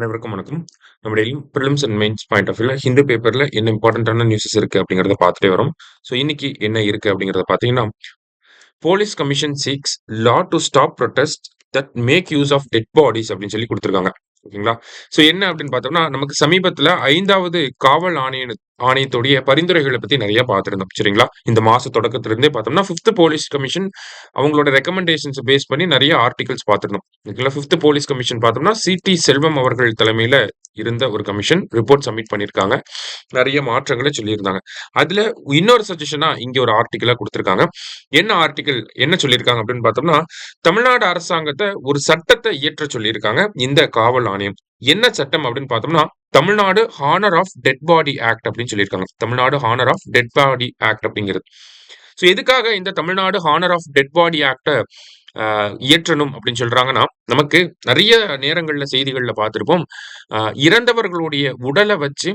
அனைவருக்கும் வணக்கம். நம்முடைய prelims and mains point of வியூல ஹிந்து பேப்பர்ல என்ன இம்பார்ட்டன்டான நியூஸஸ் இருக்கு அப்படிங்கிறத பார்த்துட்டே வரோம். ஸோ இன்னைக்கு என்ன இருக்கு அப்படிங்கிறத பார்த்தீங்கன்னா, police commission seeks law to stop protest that make use of dead bodies அப்படின்னு சொல்லி குடுத்துருக்காங்க. ஓகேங்களா? ஸோ என்ன அப்படின்னு பார்த்தோம்னா, நமக்கு சமீபத்தில 5வது காவல் ஆணையத்துடைய பரிந்துரைகள பத்தி நெறைய பார்த்திருந்தோம். சரிங்களா? இந்த மாச தொடக்கத்திலிருந்தே பார்த்தோம்னா, 5த் போலீஸ் கமிஷன் அவங்களோட ரெக்கமெண்டேஷன்ஸ் பேஸ் பண்ணி நெறைய ஆர்டிகில்ஸ் பார்த்திருந்தோம். ஓகேங்களா? 5த் போலீஸ் கமிஷன் பார்த்தோம்னா, சி.டி. செல்வம் அவர்கள் தலைமையில இருந்த ஒரு கமிஷன் ரிப்போர்ட் சப்மிட் பண்ணியிருக்காங்க. நெறைய மாற்றங்கள சொல்லியிருந்தாங்க. அதுல இன்னொரு சஜஷனா இங்க ஒரு ஆர்டிகிலா குடுத்திருக்காங்க. என்ன ஆர்டிகில் என்ன சொல்லியிருக்காங்க அப்படின்னு பார்த்தோம்னா, தமிழ்நாடு அரசாங்கத்த ஒரு சட்டத்த இயற்றச் சொல்லியிருக்காங்க இந்த காவல் ஆணையம். என்ன சட்டம் அப்படின்னு பார்த்தோம்னா, Tamil Nadu honour of dead body act அப்படின்னு சொல்லியிருக்காங்க. Tamil Nadu honour of dead body act அப்படிங்கிறது. ஸோ எதுக்காக இந்த Tamil Nadu honour of dead body ஆக்ட்ட இயற்றணும் அப்படின்னு சொல்றாங்கன்னா, நமக்கு நெறைய நேரங்கள்ல செய்திகள்ல பார்த்திருப்போம். இறந்தவர்களுடைய உடல வச்சு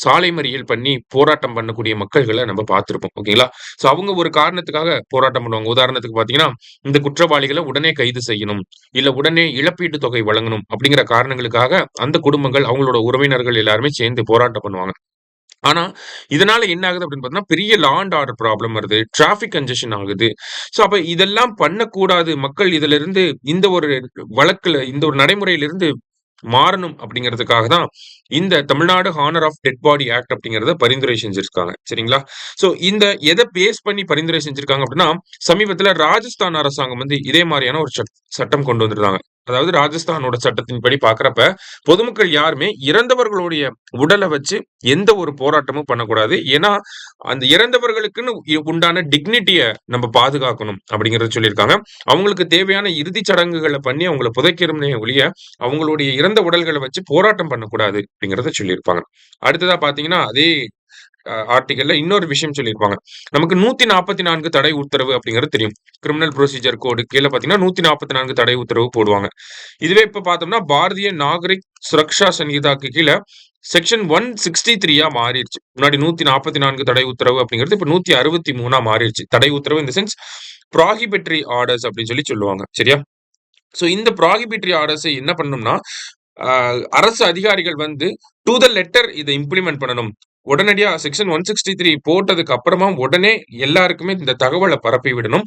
சாலை மறியல் பண்ணி போராட்டம் பண்ணக்கூடிய மக்கள்கள நம்ம பார்த்திருப்போம். ஓகேங்களா? ஸோ அவங்க ஒரு காரணத்துக்காக போராட்டம் பண்ணுவாங்க. உதாரணத்துக்கு பார்த்தீங்கன்னா, இந்த குற்றவாளிகள உடனே கைது செய்யணும். இல்ல உடனே இழப்பீட்டு தொகை வழங்கணும் அப்படிங்கிற காரணங்களுக்காக அந்த குடும்பங்கள், அவங்களோட உறவினர்கள் எல்லாருமே சேர்ந்து போராட்டம் பண்ணுவாங்க. ஆனா, இதனால என்ன ஆகுது அப்படின்னு பார்த்தீங்கன்னா, பெரிய லா அண்ட் ஆர்டர் ப்ராப்ளம் வருது. டிராஃபிக் கன்ஜெஷன் ஆகுது. ஸோ அப்ப இதெல்லாம் பண்ணக்கூடாது. மக்கள் இதிலிருந்து இந்த ஒரு வழக்குல இந்த ஒரு நடைமுறையிலிருந்து மாறணும் அப்படிங்கிறதுக்காக தான் இந்த Tamil Nadu honour of dead body act அப்படிங்கிறத பரிந்துரை செஞ்சிருக்காங்க. சரிங்களா? ஸோ இந்த எத பேஸ் பண்ணி பரிந்துரை செஞ்சிருக்காங்க அப்படின்னா, சமீபத்தில ராஜஸ்தான் அரசாங்கம் வந்து இதே மாரியான ஒரு சட்டம் கொண்டு வந்திருந்தாங்க. அதாவது ராஜஸ்தானோட சட்டத்தின்படி பார்க்கிறப்ப, பொதுமக்கள் யாருமே இறந்தவர்களுடைய உடல வச்சு எந்த ஒரு போராட்டமும் பண்ணக்கூடாது. ஏன்னா, அந்த இறந்தவர்களுக்குன்னு உண்டான டிக்னிட்டிய நம்ம பாதுகாக்கணும் அப்படிங்கிறத சொல்லியிருக்காங்க. அவங்களுக்கு தேவையான இறுதிச் சடங்குகள பண்ணி அவங்கள புதைக்கணுமே ஒழிய, அவங்களுடைய இறந்த உடல்கள வச்சு போராட்டம் பண்ணக்கூடாது அப்படிங்கிறத சொல்லியிருப்பாங்க. அடுத்ததா பார்த்தீங்கன்னா, அதே ஆர்டிகல்ல இன்னொரு விஷயம் சொல்லியிருப்பாங்க. நமக்கு 144 தடை உத்தரவு அப்படிங்கிறது தெரியும். கிரிமினல் புரோசிஜர் கோடு கீழ பார்த்தீங்கன்னா, 144 தடை உத்தரவு போடுவாங்க. இதுவே இப்ப பார்த்தோம்னா, பாரதிய நாகரிக் சுரக்ஷா சங்கீதாக்கு கீழ செக்ஷன் 163 மாறிருச்சு. முன்னாடி 144 தடை உத்தரவு அப்படிங்கிறது இப்ப 163 மாறிருச்சு. தடை உத்தரவு இன் தி சென்ஸ் ப்ராஹிபிட்டரி ஆர்டர்ஸ் அப்படின்னு சொல்லி சொல்லுவாங்க. சரியா? சோ இந்த ப்ராஹிபிட்டரி ஆர்டர்ஸ என்ன பண்ணணும்னா, அ அரசு அதிகாரிகள் வந்து டூ த லெட்டர் இத இம்ப்ளிமெண்ட் பண்ணணும். உடனடியா செக்ஷன் 163 போட்டதுக்கு அப்புறமா உடனே எல்லாருக்குமே இந்த தகவல பரப்பி விடணும்.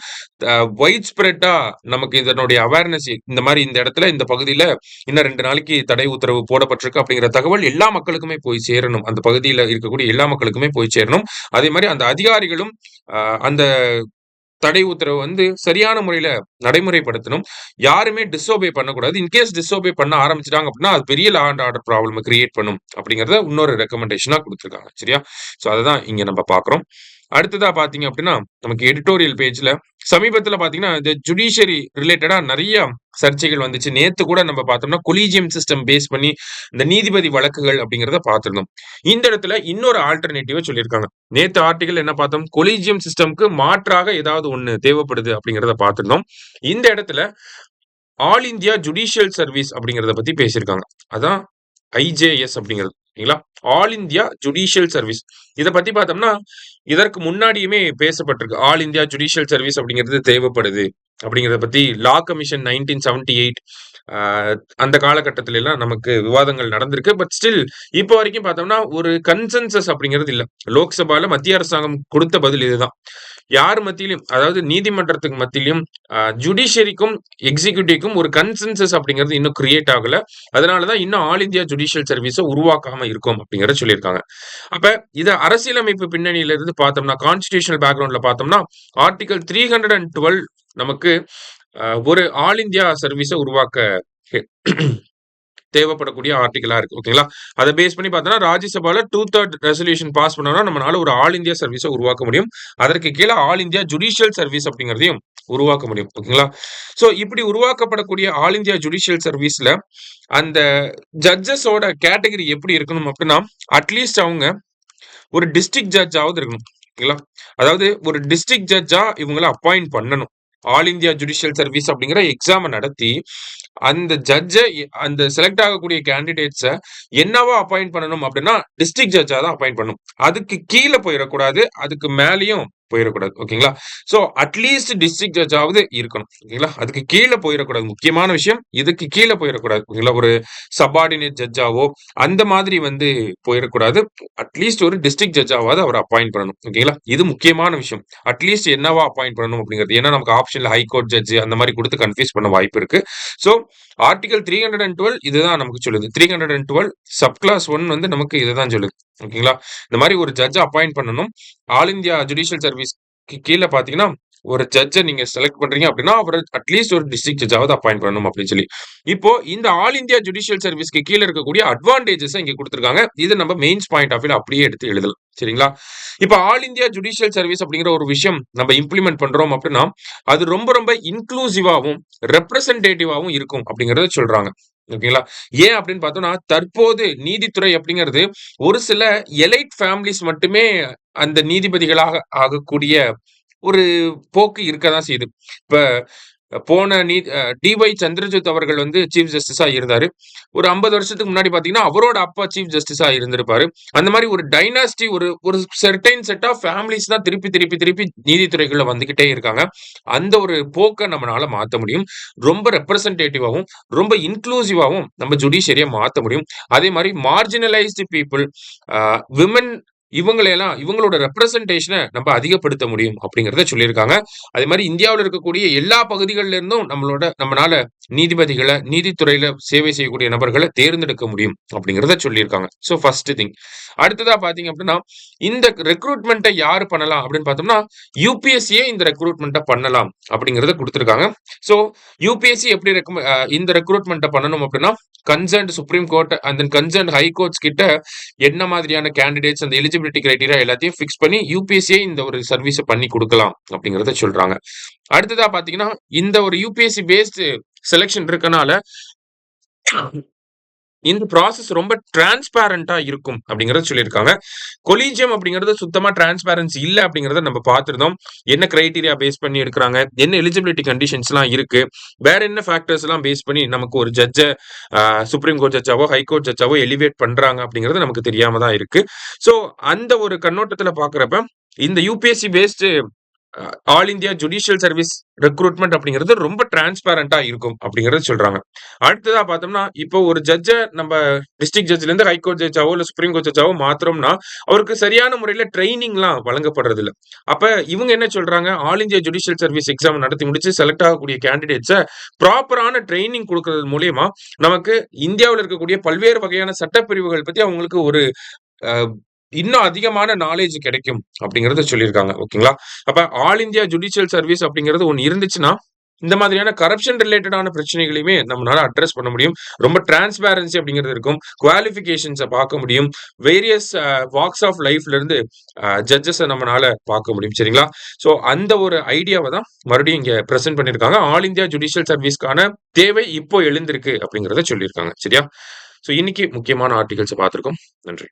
வைட் ஸ்ப்ரெட்டா நமக்கு இதனுடைய அவேர்னஸ் இந்த மாரி இந்த இடத்துல இந்த பகுதியில இன்னும் 2 நாளைக்கு தடை உத்தரவு போடப்பட்டிருக்கு அப்படிங்கிற தகவல் எல்லா மக்களுக்குமே போய் சேரணும். அந்த பகுதியில இருக்கக்கூடிய எல்லா மக்களுக்குமே போய் சேரணும். அதே மாரி அந்த அதிகாரிகளும் அந்த தடை உத்தரவு வந்து சரியான முறையில நடைமுறைப்படுத்தணும். யாருமே டிஸ்ஓபே பண்ணக்கூடாது. இன்கேஸ் டிஸ்ஓபே பண்ண ஆரம்பிச்சுட்டாங்க அப்படின்னா, அது பெரிய லா அண்ட் ஆர்டர் ப்ராப்ளம கிரியேட் பண்ணும் அப்படிங்கிறத இன்னொரு ரெக்கமெண்டேஷனா குடுத்திருக்காங்க. சரியா? சோ அததான் இங்க நம்ம பார்க்கிறோம். அடுத்ததா பார்த்தீங்க அப்படின்னா, நமக்கு எடிட்டோரியல் பேஜ்ல சமீபத்தில பார்த்தீங்கன்னா, இந்த ஜுடிஷியரி ரிலேட்டடா நெறைய சர்ச்சைகள் வந்துச்சு. நேத்து கூட நம்ம பார்த்தோம்னா, கொலீஜியம் சிஸ்டம் பேஸ் பண்ணி இந்த நீதிபதி வழக்குகள் அப்படிங்கிறத பார்த்திருந்தோம். இந்த இடத்துல இன்னொரு ஆல்டர்னேட்டிவா சொல்லியிருக்காங்க. நேத்து ஆர்டிகில் என்ன பார்த்தோம்? கொலீஜியம் சிஸ்டம்க்கு மாற்றாக ஏதாவது ஒண்ணு தேவைப்படுது அப்படிங்கிறத பார்த்திருந்தோம். இந்த இடத்துல ஆல் இந்தியா ஜுடிஷியல் சர்வீஸ் அப்படிங்கிறத பத்தி பேசியிருக்காங்க. அதான் ஐஜேஎஸ் அப்படிங்கிறது. சரிங்களா? All India judicial service. இத பத்தி பார்த்தோம்னா, இதற்கு முன்னாடியுமே பேசப்பட்டிருக்கு. ஆல் இந்தியா ஜுடிஷியல் சர்வீஸ் அப்படிங்கிறது தேவைப்படுது. அப்படிங்கிறத பத்தி லா கமிஷன் 1978 ஆ அந்த காலகட்டத்தில எல்லாம் நமக்கு விவாதங்கள் நடந்திருக்கு. பட் ஸ்டில் இப்ப வரைக்கும் பார்த்தோம்னா, ஒரு கன்சென்சஸ் அப்படிங்கிறது இல்ல. லோக்சபால மத்திய அரசாங்கம் குடுத்த பதில் இதுதான். யார் மத்தியிலும் அதாவது நீதிமன்றத்துக்கு மத்தியிலும் ஜுடிஷியரிக்கும், எக்ஸிக்யூட்டிவ்க்கும் ஒரு கன்சென்சஸ் அப்படிங்கிறது இன்னும் கிரியேட் ஆகல. அதனால தான் இன்னும் ஆல் இந்தியா ஜுடிஷியல் சர்வீஸ உருவாக்காம இருக்கோம் அப்படிங்கிறத சொல்லியிருக்காங்க. அப்ப இத அரசியலமைப்பு பின்னணியில இருந்து பார்த்தோம்னா, கான்ஸ்டிடியூஷனல் பேக்ரவுண்ட்ல பார்த்தோம்னா, ஆர்டிகிள் 312 நமக்கு ஒரு ஆல் இந்தியா சர்வீஸ உருவாக்க ஹெ தேவைப்படக்கூடிய ஆர்டிகிளா இருக்கு. ஓகேங்களா? அத பேஸ் பண்ணி பார்த்தோம்னா, ராஜ்யசபால 2/3 ரெசல்யூஷன் பாஸ் பண்ணோம்னா, நம்மனால ஒரு ஆல் இந்தியா சர்வீஸ உருவாக்க முடியும். அதற்கு கீழ ஆல் இந்தியா ஜுடிஷியல் சர்வீஸ் அப்படிங்கிறதையும் உருவாக்க முடியும். ஓகேங்களா? சோ இப்படி உருவாக்கப்படக்கூடிய ஆல் இந்தியா ஜுடிஷியல் சர்வீஸ்ல அந்த ஜட்ஜஸோட கேட்டகரி எப்படி இருக்கணும் அப்படின்னா, அட்லீஸ்ட் அவங்க ஒரு டிஸ்ட்ரிக்ட் ஜட்ஜாவது இருக்கணும். ஓகேங்களா? அதாவது ஒரு டிஸ்ட்ரிக்ட் ஜட்ஜா இவங்கள அப்பாயிண்ட் பண்ணணும். ஆல் இந்தியா ஜுடிஷியல் சர்வீஸ் அப்படிங்கிற எக்ஸாம நடத்தி, அந்த ஜட்ஜ அந்த செலக்ட் ஆகக்கூடிய கேண்டிடேட்ஸ என்னவா அப்பாயிண்ட் பண்ணணும் அப்படின்னா, டிஸ்ட்ரிக்ட் ஜட்ஜா தான் அப்பாயிண்ட் பண்ணணும். அதுக்கு கீழ போயிறக்கூடாது. அதுக்கு மேலயும் போயிடக்கூடாது. ஓகேங்களா? ஸோ அட்லீஸ்ட் டிஸ்ட்ரிக்ட் ஜட்ஜ் ஆவது இருக்கணும். ஓகேங்களா? அதுக்கு கீழ போயிறக்கூடாது. முக்கியமான விஷயம் இதுக்கு கீழ போயிறக்கூடாது. ஓகேங்களா? ஒரு சப்பார்டினேட் ஜட்ஜாவோ அந்த மாதிரி வந்து போயிறக்கூடாது. அட்லீஸ்ட் ஒரு டிஸ்ட்ரிக்ட் ஜட்ஜாவாவது அவர அப்பாயிண்ட் பண்ணணும். ஓகேங்களா? இது முக்கியமான விஷயம். அட்லீஸ்ட் என்னவா அப்பாயிண்ட் பண்ணணும் அப்படிங்கிறது. ஏன்னா நமக்கு ஆப்ஷன்ல ஹை கோர்ட் ஜட்ஜ் அந்த மாரி குடுத்து கன்ஃப்யூஸ் பண்ண வாய்ப்பு இருக்கு. ஸோ ஆர்டிகிள் 312 இதுதான் நமக்கு சொல்லுது. 312 சப் கிளாஸ் 1 வந்து நமக்கு இதுதான் சொல்லுது. ஓகேங்களா? இந்த மாரி ஒரு ஜட்ஜ அப்பாயிண்ட் பண்ணணும். ஆல் இந்தியா ஜுடிஷியல் சர்வீஸ்க்கு கீழ பார்த்தீங்கன்னா, ஒரு ஜட்ஜ நீங்க செலக்ட் பண்றீங்க அப்படின்னா, அவர அட்லீஸ்ட் ஒரு டிஸ்ட்ரிக்ட் ஜட்ஜாவது அப்பாயிண்ட் பண்ணணும் அப்படின்னு சொல்லி. இப்போ இந்த ஆல் இந்தியா ஜுடிஷியல் சர்வீஸ்க்கு கீழ இருக்கக்கூடிய அட்வான்டேஜஸ இங்க குடுத்திருக்காங்க. இது நம்ம மெயின்ஸ் பாயிண்ட் ஆஃப் வியூல அப்படியே எடுத்து எழுதலாம். சரிங்களா? இப்ப ஆல் இந்தியா ஜுடிஷியல் சர்வீஸ் அப்படிங்கிற ஒரு விஷயம் நம்ம இம்ப்ளிமெண்ட் பண்றோம் அப்படின்னா, அது ரொம்ப ரொம்ப இன்க்ளூசிவாவும், ரெப்ரசன்டேட்டிவாவும் இருக்கும் அப்படிங்கிறத சொல்றாங்க. ஓகேங்களா? ஏன் அப்படின்னு பார்த்தோம்னா, தற்போது நீதித்துறை அப்படிங்கிறது ஒரு சில எலைட் ஃபேமிலிஸ் மட்டுமே அந்த நீதிபதிகளாக ஆகக்கூடிய ஒரு போக்கு இருக்க தான் செய்யுது. இப்ப போன டி.ஒய். சந்திரசூட் அவர்கள் வந்து சீஃப் ஜஸ்டிஸா இருந்தாரு. ஒரு 50 வருஷத்துக்கு முன்னாடி பார்த்தீங்கன்னா, அவரோட அப்பா சீஃப் ஜஸ்டிஸா இருந்திருப்பாரு. அந்த மாரி ஒரு டைனாஸ்டி ஒரு ஒரு செர்டைன் செட் ஆஃப் ஃபேமிலிஸ் தான் திருப்பி, திருப்பி, திருப்பி நீதித்துறைக்குள்ள வந்துகிட்டே இருக்காங்க. அந்த ஒரு போக்க நம்மனால மாத்த முடியும். ரொம்ப ரெப்ரசன்டேட்டிவாவும், ரொம்ப இன்க்ளூசிவாவும் நம்ம ஜுடிஷியரிய மாத்த முடியும். அதே மாரி மார்ஜினலைஸ்டு பீப்பிள், விமன் இவங்களையெல்லாம் இவங்களோட ரெப்ரசன்டேஷன நம்ம அதிகப்படுத்த முடியும் அப்படிங்கிறத சொல்லியிருக்காங்க. அதே மாரி இந்தியாவுல இருக்கக்கூடிய எல்லா பகுதிகள்ல இருந்தும் நம்மனால நீதிபதிகள, நீதித்துறையில சேவை செய்யக்கூடிய நபர்கள தேர்ந்தெடுக்க முடியும் அப்படிங்கிறத சொல்லியிருக்காங்க. So first thing. அடுத்ததா பார்த்தீங்க அப்படின்னா, இந்த ரெக்ரூட்மெண்ட்ட யாரு பண்ணலாம் அப்படின்னு பார்த்தோம்னா, யுபிஎஸ்சியே இந்த ரெக்ரூட்மெண்ட்ட பண்ணலாம் அப்படிங்கிறத குடுத்திருக்காங்க. ஸோ யுபிஎஸ்சி எப்படி இந்த ரெக்ரூட்மெண்ட்ட பண்ணணும் அப்படின்னா, concerned supreme court and then concerned high courts கிட்ட என்ன மாதிரியான கேண்டிடேட்ஸ் அந்த எலிஜிபிலிட்டி கிரைட்டீரியா எல்லாத்தையும் ஃபிக்ஸ் பண்ணி யுபிஎஸ்சியே இந்த ஒரு சர்வீஸ பண்ணி குடுக்கலாம் அப்படிங்கிறத சொல்றாங்க. அடுத்ததா பார்த்தீங்கன்னா, இந்த ஒரு யுபிஎஸ்சி பேஸ்டு செலக்ஷன் இருக்கனால, இந்த ப்ராசஸ் ரொம்ப டிரான்ஸ்பேரன்ட்டா இருக்கும் அப்படிங்கிறத சொல்லியிருக்காங்க. கொலீஜியம் அப்படிங்கிறது சுத்தமா டிரான்ஸ்பேரன்சி இல்ல அப்படிங்கிறத நம்ம பார்த்திருந்தோம். என்ன கிரைட்டீரியா பேஸ் பண்ணி எடுக்குறாங்க, என்ன எலிஜிபிலிட்டி கண்டிஷன்ஸ்லாம் இருக்கு, வேற என்ன ஃபேக்டர்ஸ்லாம் பேஸ் பண்ணி நமக்கு ஒரு ஜட்ஜ சுப்ரீம் கோர்ட் ஜட்ஜாவோ, ஹை கோர்ட் ஜட்ஜாவோ எலிவேட் பண்றாங்க அப்படிங்கிறது நமக்கு தெரியாம தான் இருக்கு. ஸோ அந்த ஒரு கண்ணோட்டத்துல பார்க்கிறப்ப, இந்த UPSC based all India judicial service recruitment அப்படிங்கிறது ரொம்ப டிரான்ஸ்பேரண்டா இருக்கும் அப்படிங்கறத சொல்றாங்க. அடுத்ததா பார்த்தோம்னா, இப்போ ஒரு ஜட்ஜ நம்ம டிஸ்ட்ரிக்ட் ஜட்ஜ்ல இருந்து ஹை கோர்ட் ஜட்ஜாவோ இல்ல சுப்ரீம் கோர்ட் ஜட்ஜாவோ மாத்துறோம்னா, அவருக்கு சரியான முறையில ட்ரெய்னிங்லாம் வழங்கப்படுறது இல்ல. அப்ப இவங்க என்ன சொல்றாங்க, all India judicial service exam நடத்தி முடிச்சு செலக்ட் ஆகக்கூடிய கேண்டிடேட்ஸ ப்ராப்பரான ட்ரெய்னிங் குடுக்கறது மூலியமா நமக்கு இந்தியாவுல இருக்கக்கூடிய பல்வேறு வகையான சட்டப்பிரிவுகள் பத்தி அவங்களுக்கு ஒரு அ இன்னும் அதிகமான நாலேட்ஜ் கிடைக்கும் அப்படிங்கிறத சொல்லியிருக்காங்க. ஓகேங்களா? அப்ப ஆல் இந்தியா ஜுடிஷியல் சர்வீஸ் அப்படிங்கிறது ஒண்ணு இருந்துச்சுன்னா, இந்த மாதிரியான கரப்ஷன் ரிலேட்டடான பிரச்சனைகளையுமே நம்மளால அட்ரஸ் பண்ண முடியும். ரொம்ப டிரான்ஸ்பேரன்சி அப்படிங்கிறது இருக்கும். குவாலிஃபிகேஷன்ஸ பார்க்க முடியும். வேரியஸ் வாக்ஸ் ஆஃப் லைஃப்ல இருந்து ஜட்ஜஸ நம்மனால பார்க்க முடியும். சரிங்களா? ஸோ அந்த ஒரு ஐடியாவ தான் மறுபடியும் இங்க பிரசன்ட் பண்ணியிருக்காங்க. ஆல் இந்தியா ஜுடிஷியல் சர்வீஸ்க்கான தேவை இப்போ எழுந்திருக்கு அப்படிங்கிறத சொல்லியிருக்காங்க. சரியா? ஸோ இன்னைக்கு முக்கியமான ஆர்டிகல்ஸ பார்த்திருக்கோம். நன்றி.